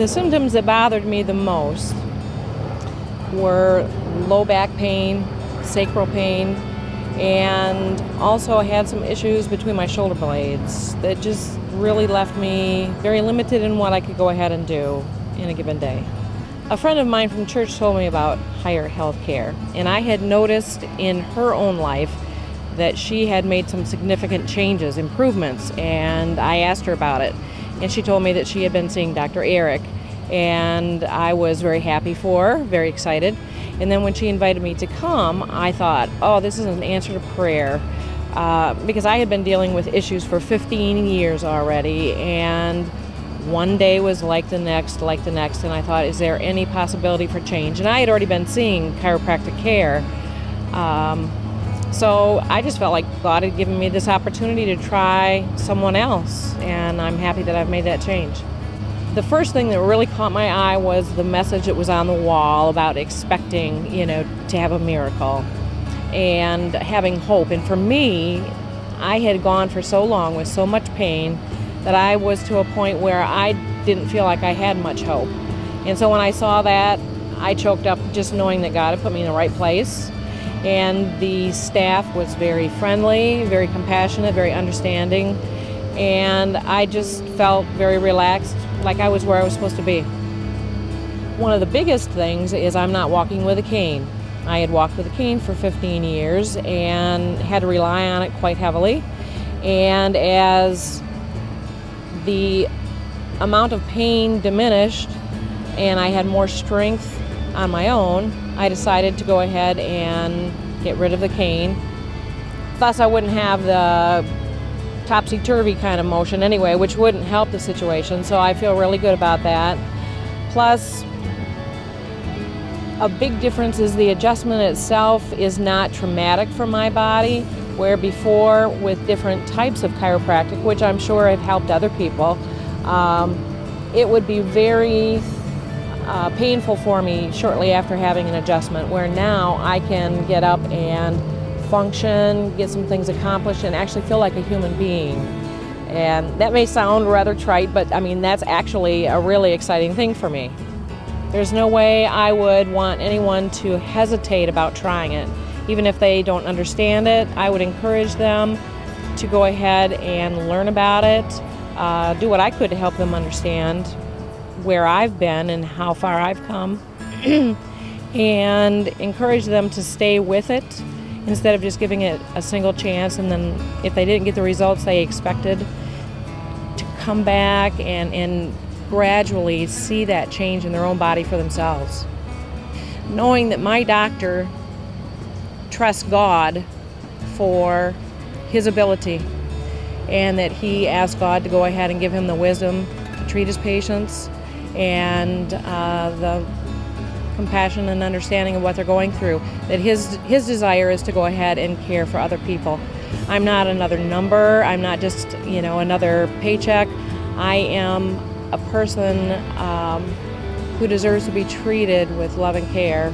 The symptoms that bothered me the most were low back pain, sacral pain, and also I had some issues between my shoulder blades that just really left me very limited in what I could go ahead and do in a given day. A friend of mine from church told me about higher health care, and I had noticed in her own life that she had made some significant changes, improvements, and I asked her about it. And she told me that she had been seeing Dr. Eric, and I was very happy for her, very excited. And then when she invited me to come, I thought, oh, this is an answer to prayer, because I had been dealing with issues for 15 years already, and one day was like the next, and I thought, is there any possibility for change? And I had already been seeing chiropractic care, so I just felt like God had given me this opportunity to try someone else, and I'm happy that I've made that change. The first thing that really caught my eye was the message that was on the wall about expecting, to have a miracle and having hope. And for me, I had gone for so long with so much pain that I was to a point where I didn't feel like I had much hope. And so when I saw that, I choked up just knowing that God had put me in the right place. And the staff was very friendly, very compassionate, very understanding. And I just felt very relaxed, like I was where I was supposed to be. One of the biggest things is I'm not walking with a cane. I had walked with a cane for 15 years and had to rely on it quite heavily. And as the amount of pain diminished and I had more strength on my own, I decided to go ahead and get rid of the cane. Thus I wouldn't have the topsy-turvy kind of motion anyway, which wouldn't help the situation, so I feel really good about that. Plus, a big difference is the adjustment itself is not traumatic for my body, where before with different types of chiropractic, which I'm sure have helped other people, it would be very painful for me shortly after having an adjustment, where now I can get up and function, get some things accomplished, and actually feel like a human being. And that may sound rather trite, but that's actually a really exciting thing for me. There's no way I would want anyone to hesitate about trying it. Even if they don't understand it, I would encourage them to go ahead and learn about it, do what I could to help them understand where I've been and how far I've come, and encourage them to stay with it instead of just giving it a single chance, and then if they didn't get the results they expected, to come back and gradually see that change in their own body for themselves. Knowing that my doctor trusts God for his ability, and that he asks God to go ahead and give him the wisdom to treat his patients, and the compassion and understanding of what they're going through, that his desire is to go ahead and care for other people. I'm not another number, I'm not just another paycheck. I am a person who deserves to be treated with love and care.